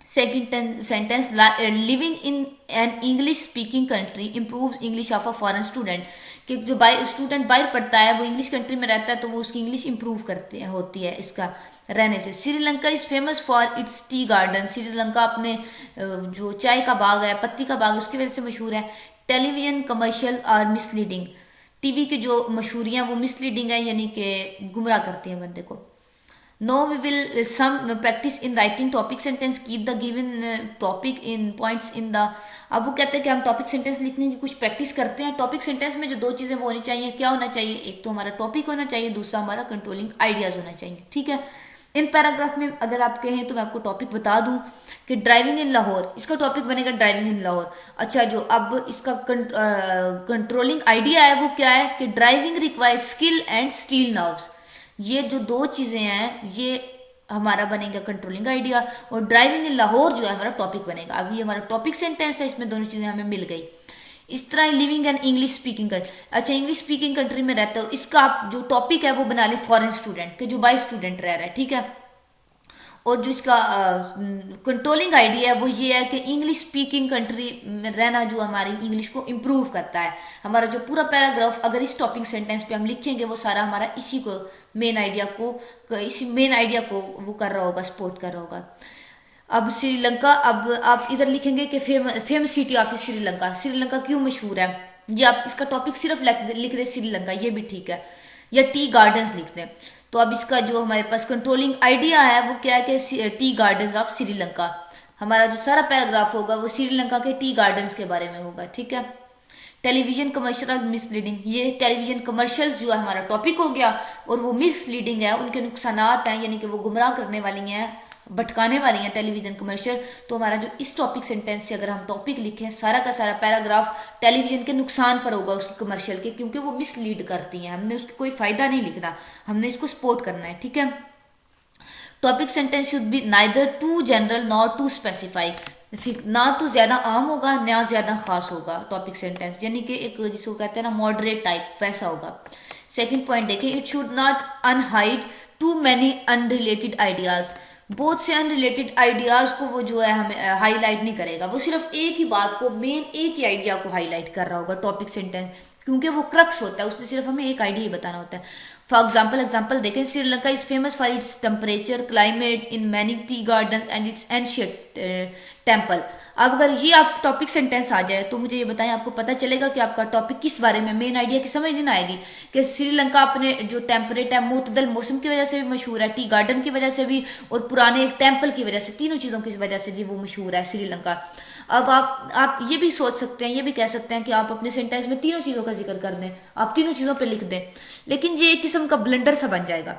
second sentence, living in an English speaking country improves English of a foreign student, कि जो स्टूडेंट बाहर पढ़ता है वो इंग्लिश कंट्री में रहता है तो वो उसकी इंग्लिश इंप्रूव करते होती है इसका रहने से। Sri Lanka is famous for its tea garden, Sri Lanka अपने जो चाय का बाग है, पत्ती का बाग, उसकी वजह से मशहूर है। Television commercial are misleading, TV की जो मशहूरियां वो मिसलीडिंग है, यानी कि गुमराह करती हैं बंदे को। Now we will some practice in writing topic sentence. Keep the given topic in points in the, अब वो कहते हैं कि हम टॉपिक सेंटेंस लिखने की कुछ प्रैक्टिस करते हैं। टॉपिक सेंटेंस में जो दो चीजें वो होनी चाहिए, क्या होना चाहिए, एक तो हमारा टॉपिक होना चाहिए, दूसरा हमारा कंट्रोलिंग आइडियाज होना चाहिए। ठीक है, इन पैराग्राफ में अगर आप कहें तो मैं आपको टॉपिक बता दूं कि ड्राइविंग इन लाहौर, इसका टॉपिक बनेगा ड्राइविंग इन लाहौर। अच्छा, जो अब इसका कंट्रोलिंग आइडिया है वो क्या है कि driving requires skill and steel nerves, ये जो दो चीजें हैं ये हमारा बनेगा कंट्रोलिंग आइडिया, और ड्राइविंग इन लाहौर जो है हमारा टॉपिक बनेगा। अभी हमारा टॉपिक सेंटेंस है, इसमें दोनों चीजें हमें मिल गई। इस तरह living an English speaking country, अच्छा इंग्लिश स्पीकिंग कंट्री में रहते हो, इसका आप जो टॉपिक है वो बना ले फॉरेन स्टूडेंट के, जो बाई स्टूडेंट रह रहा है। ठीक है, और जो इसका कंट्रोलिंग आइडिया है वो ये है कि इंग्लिश स्पीकिंग कंट्री में रहना जो हमारी इंग्लिश को इम्प्रूव करता है। हमारा जो पूरा पैराग्राफ अगर इस टॉपिक सेंटेंस पे हम लिखेंगे वो सारा हमारा इसी को मेन आइडिया को, इसी मेन आइडिया को वो कर रहा होगा, सपोर्ट कर रहा होगा। अब श्रीलंका, अब आप इधर लिखेंगे कि famous city of Sri Lanka, Sri Lanka क्यों मशहूर है, ये आप इसका टॉपिक सिर्फ लिख रहे श्रीलंका, ये भी ठीक है, या टी गार्डन्स लिख दें। तो अब इसका जो हमारे पास कंट्रोलिंग आइडिया है वो क्या है कि टी गार्डन्स ऑफ श्रीलंका, हमारा जो सारा पैराग्राफ होगा वो श्रीलंका के टी गार्डन्स के बारे में होगा। ठीक है, टेलीविजन कमर्शियल मिसलीडिंग, ये टेलीविजन कमर्शियल्स जो है हमारा टॉपिक हो गया, और वो मिसलीडिंग है, उनके नुकसानात हैं, यानी कि वो गुमराह करने वाली हैं, भटकाने वाली हैं टेलीविजन कमर्शियल। तो हमारा जो इस टॉपिक सेंटेंस से अगर हम टॉपिक लिखें, सारा का सारा पैराग्राफ टेलीविजन के नुकसान पर होगा, उसकी कमर्शियल के, क्योंकि वो मिसलीड करती हैं, हमने उसकी कोई फायदा नहीं लिखना, हमने इसको सपोर्ट करना है। ठीक है, topic sentence should be neither too general nor too specific, ना तो ज्यादा आम होगा ना ज्यादा खास होगा टॉपिक सेंटेंस, यानी कि एक जिसको कहते हैं ना मॉडरेट टाइप, वैसा होगा। सेकंड पॉइंट देखिए, it should not unhide too many unrelated ideas, बहुत से अनरिलेटेड आइडियाज को वो जो है हमें हाईलाइट नहीं करेगा, वो सिर्फ एक ही बात को, मेन एक ही आइडिया को हाईलाइट कर रहा होगा टॉपिक सेंटेंस, क्योंकि वो क्रक्स होता है, उसने सिर्फ हमें एक आइडिया ही बताना होता है। फॉर एग्जाम्पल देखें, Sri Lanka is famous for its temperature climate in many tea garden and it's ancient temple. अब अगर ये आप टॉपिक सेंटेंस आ जाए तो मुझे ये बताएं, आपको पता चलेगा कि आपका टॉपिक किस बारे में, मेन आइडिया की समझ नहीं आएगी कि श्रीलंका अपने जो टेम्परेट है, मुतदल मौसम की वजह से भी मशहूर है, टी गार्डन की वजह से भी, और पुराने एक टेम्पल की वजह से, तीनों चीज़ों की वजह से जी वो मशहूर है श्रीलंका। अब आप ये भी सोच सकते हैं, ये भी कह सकते हैं कि आप अपने सेंटेंस में तीनों चीज़ों का जिक्र कर दें, आप तीनों चीज़ों पर लिख दें, लेकिन ये एक किस्म का ब्लंडर सा बन जाएगा।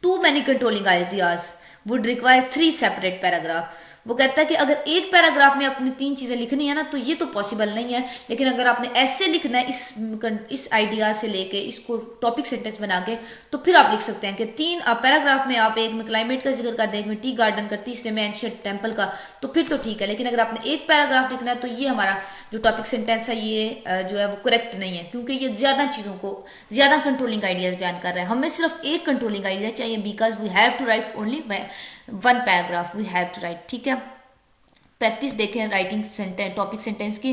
Too many controlling ideas would require 3 separate paragraph, वो कहता है कि अगर एक पैराग्राफ में अपनी 3 चीजें लिखनी है ना तो ये तो पॉसिबल नहीं है, लेकिन अगर आपने ऐसे लिखना है इस आइडिया से लेके इसको टॉपिक सेंटेंस बना के, तो फिर आप लिख सकते हैं कि 3 पैराग्राफ में आप एक में क्लाइमेट का जिक्र कर दें, एक में टी गार्डन का, तीसरे में एंशिएंट टेम्पल का, तो फिर तो ठीक है। लेकिन अगर आपने एक पैराग्राफ लिखना है तो ये हमारा जो टॉपिक सेंटेंस है ये जो है वो करेक्ट नहीं है, क्योंकि ये ज्यादा चीजों को, ज्यादा कंट्रोलिंग आइडियाज बयान कर रहा है। हमें सिर्फ एक कंट्रोलिंग आइडिया चाहिए, because we have to write only 1 paragraph, we have to write. ठीक है, प्रैक्टिस देखें राइटिंग सेंटेंस, टॉपिक सेंटेंस की।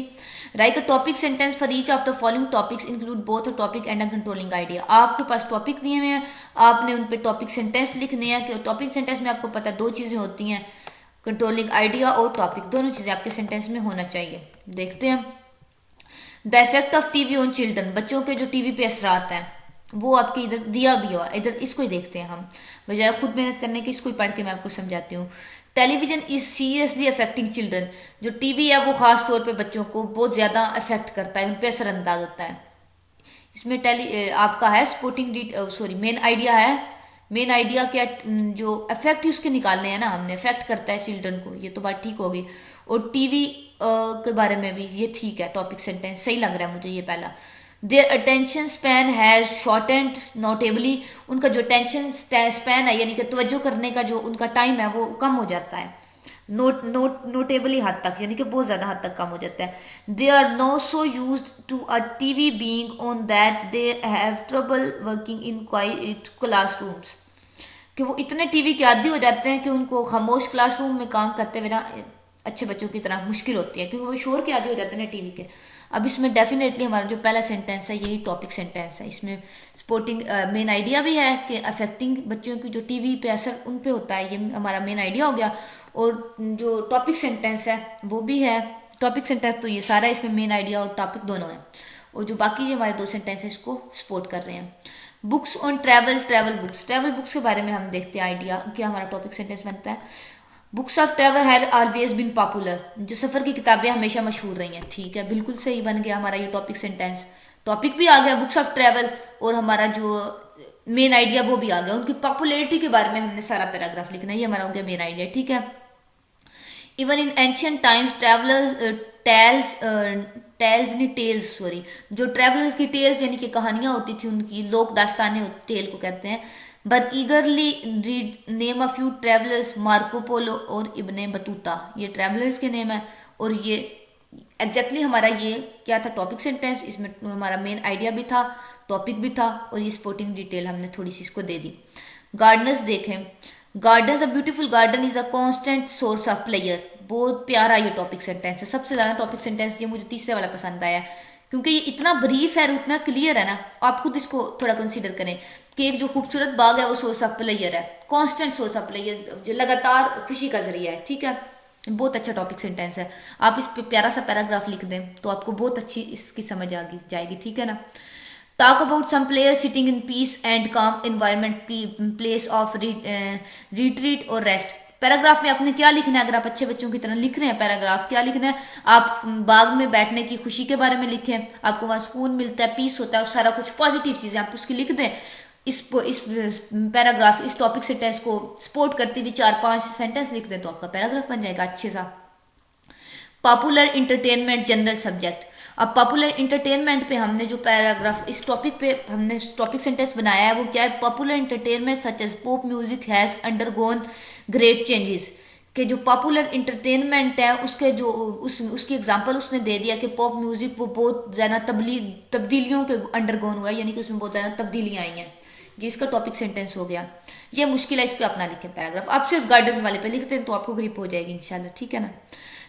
Write a topic sentence for each of the following topics include both a topic and a controlling idea. आपके पास टॉपिक दिए हुए हैं, आपने उन पे टॉपिक सेंटेंस लिखने हैं कि टॉपिक सेंटेंस में आपको पता है 2 चीजें होती हैं, कंट्रोलिंग आइडिया और टॉपिक, दोनों चीजें आपके सेंटेंस में होना चाहिए। देखते हैं the effect of TV on children, बच्चों के जो टीवी पे असरात हैं वो आपके इधर दिया भी हुआ, इधर इसको ही देखते हैं हम, बजाय खुद मेहनत करने के इसको ही पढ़ के मैं आपको समझाती हूँ। Television is seriously affecting children, जो टीवी है वो खास तौर पे बच्चों को बहुत ज्यादा अफेक्ट करता है, उन पर असरअंदाज होता है। इसमें आपका है सॉरी मेन आइडिया है, मेन आइडिया क्या, जो इफेक्ट उसके निकालने हैं ना हमने, इफेक्ट करता है चिल्ड्रन को, ये तो बात ठीक होगी। और टीवी के बारे में भी ये ठीक है, टॉपिक सेंटेंस सही लग रहा है मुझे ये पहला। Their attention span has shortened notably, उनका जो अटेंशन स्पैन है यानी कि तवज्जो करने का जो उनका टाइम है वो कम हो जाता है, नोटेबली हद तक, यानी कि बहुत ज्यादा हद तक कम हो जाता है। They are now so used to a TV being on that they have trouble working in quiet classrooms, कि वो इतने टीवी के आदी हो जाते हैं कि उनको खामोश क्लासरूम में काम करते हुए ना अच्छे बच्चों की तरह मुश्किल होती है, क्योंकि वो शोर के आदी हो जाते हैं ना टीवी के। अब इसमें डेफिनेटली हमारा जो पहला सेंटेंस है यही टॉपिक सेंटेंस है, इसमें सपोर्टिंग मेन आइडिया भी है कि अफेक्टिंग बच्चों की जो टीवी पे असर उन पे होता है, ये हमारा मेन आइडिया हो गया। और जो टॉपिक सेंटेंस है वो भी है, टॉपिक सेंटेंस तो ये सारा इसमें मेन आइडिया और टॉपिक दोनों है, और जो बाकी जो हमारे 2 सेंटेंस इसको सपोर्ट कर रहे हैं। बुक्स ऑन ट्रैवल बुक्स के बारे में हम देखते हैं आइडिया क्या हमारा टॉपिक सेंटेंस बनता है। Books of travel have always been popular, जो सफर की किताबें हमेशा मशहूर रही हैं। ठीक है, बिल्कुल सही बन गया हमारा ये टॉपिक सेंटेंस, टॉपिक भी आ गया बुक्स ऑफ ट्रैवल और हमारा जो मेन आइडिया वो भी आ गया, उनकी पॉपुलैरिटी के बारे में हमने सारा पैराग्राफ लिखना है, ये हमारा हो गया मेन आइडिया। ठीक है, even in ancient times travellers जो ट्रैवलर्स की टेल्स यानी कि कहानियां होती थी, उनकी लोक दास्तानें टेल को कहते हैं, but ईगरली read name a few travellers, Marco Polo और इब्ने बतूता, ये ट्रैवलर्स के नेम है। और ये एग्जैक्टली हमारा ये क्या था टॉपिक सेंटेंस, इसमें हमारा मेन आइडिया भी था, टॉपिक भी था, और ये स्पोर्टिंग डिटेल हमने थोड़ी सी इसको दे दी। गार्डनर्स देखें, gardens a beautiful garden is a constant source of player, बहुत प्यारा ये टॉपिक सेंटेंस है। सबसे ज्यादा टॉपिक सेंटेंस ये मुझे तीसरे वाला पसंद आया, क्योंकि ये इतना ब्रीफ है और इतना क्लियर है ना, आप खुद इसको थोड़ा कंसीडर करें कि एक जो खूबसूरत बाग है वो सोर्स ऑफ प्लेयर है, कांस्टेंट सोर्स ऑफ प्लेयर, जो लगातार खुशी का जरिया है। ठीक है, बहुत अच्छा टॉपिक सेंटेंस है, आप इस पे प्यारा सा पैराग्राफ लिख दें तो आपको बहुत अच्छी इसकी समझ आ जाएगी। ठीक है ना। Talk about some players sitting in peace and calm environment, place of retreat और रेस्ट। पैराग्राफ में आपने क्या लिखना है, अगर आप अच्छे बच्चों की तरह लिख रहे हैं पैराग्राफ, क्या लिखना है, आप बाग में बैठने की खुशी के बारे में लिखें, आपको वहां सुकून मिलता है, पीस होता है, और सारा कुछ पॉजिटिव चीजें आप उसकी लिख दें। इस पैराग्राफ, इस टॉपिक सेंटेंस को सपोर्ट करते हुए 4-5 सेंटेंस लिख दें तो आपका पैराग्राफ बन जाएगा अच्छे सा। पॉपुलर इंटरटेनमेंट जनरल सब्जेक्ट, अब पॉपुलर इंटरटेनमेंट पे हमने जो पैराग्राफ इस टॉपिक पे हमने टॉपिक सेंटेंस बनाया है वो क्या है, popular entertainment such as pop music has undergone great changes, कि जो पॉपुलर इंटरटेनमेंट है उसके जो उसकी एग्जांपल उसने दे दिया कि पॉप म्यूजिक वो बहुत ज्यादा तब्दीलियों के अंडरगोन हुआ है, यानी कि उसमें बहुत ज्यादा तब्दीलियां आई हैं। ये इसका टॉपिक सेंटेंस हो गया। ये मुश्किल है, इस पे अपना लिखें पैराग्राफ, आप सिर्फ गाइडेंस वाले पे लिखते हैं तो आपको ग्रिप हो जाएगी इंशाल्लाह। ठीक है ना।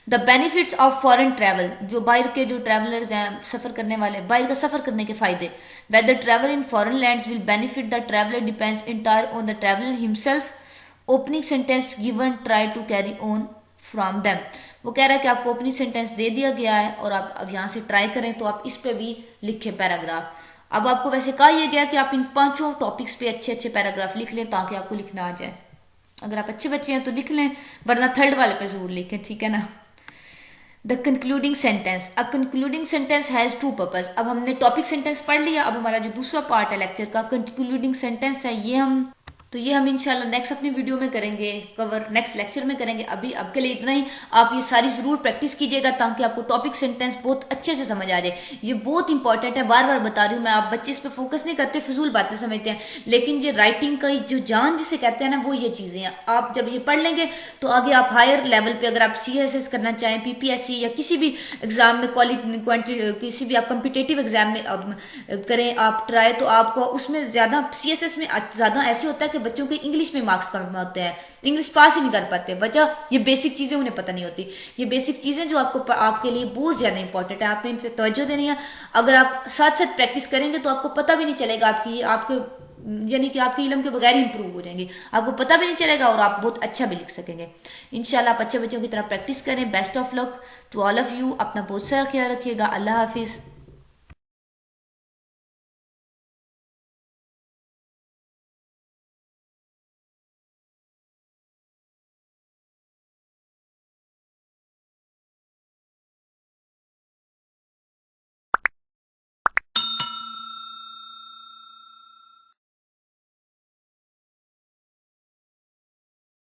The benefits of foreign travel, जो बाहर के जो ट्रैवलर्स हैं, सफर करने वाले, बाहर का सफर करने के फायदे। Whether travel in foreign lands will benefit the traveller depends entire on the traveller himself. Opening sentence given try to carry on from them, वो कह रहा है कि आपको ओपनिंग सेंटेंस दे दिया गया है और आप अब यहाँ से ट्राई करें तो आप इस पे भी लिखें पैराग्राफ। अब आपको वैसे कहा यह गया कि आप इन 5 टॉपिक्स पे अच्छे अच्छे पैराग्राफ लिख लें ताकि आपको लिखना आ जाए। अगर आप अच्छे बच्चे हैं तो लिख लें, वरना थर्ड वाले पे जरूर लिखें। ठीक है ना। The concluding sentence, a concluding sentence has 2 purpose. अब हमने टॉपिक सेंटेंस पढ़ लिया, अब हमारा जो दूसरा पार्ट है लेक्चर का कंक्लूडिंग सेंटेंस है, ये हम तो ये हम इंशाल्लाह नेक्स्ट अपनी वीडियो में करेंगे कवर, नेक्स्ट लेक्चर में करेंगे। अभी अब के लिए इतना ही। आप ये सारी जरूर प्रैक्टिस कीजिएगा ताकि आपको टॉपिक सेंटेंस बहुत अच्छे से समझ आ जाए। ये बहुत इंपॉर्टेंट है, बार बार बता रही हूँ मैं। आप बच्चे इस पर फोकस नहीं करते, फिजूल बातें समझते हैं, लेकिन ये राइटिंग का जो जान जिसे कहते हैं ना, वो ये चीजें हैं। आप जब ये पढ़ लेंगे तो आगे आप हायर लेवल पे अगर आप CSS करना चाहें, PPSC या किसी भी एग्जाम में किसी भी आप कम्पिटेटिव एग्जाम में करें आप ट्राई, तो आपको उसमें ज्यादा CSS में ज्यादा ऐसे होता है कि बच्चों के इंग्लिश में मार्क्स कम होते हैं, इंग्लिश पास ही नहीं कर पाते। वजह ये बेसिक चीजें उन्हें पता नहीं होती। ये बेसिक चीजें जो आपके लिए बहुत ज्यादा इंपॉर्टेंट है, आपने इन पर तवज्जो देनी है। अगर आप साथ साथ प्रैक्टिस करेंगे तो आपको पता भी नहीं चलेगा आपके यानी कि आपके इल्म के बगैर ही इंप्रूव हो जाएंगे, आपको पता भी नहीं चलेगा और आप बहुत अच्छा भी लिख सकेंगे। इंशाल्लाह आप अच्छे बच्चों की तरह प्रैक्टिस करें। Best of luck to all of you. अपना बहुत सारा ख्याल रखिएगा। अल्लाह हाफिज।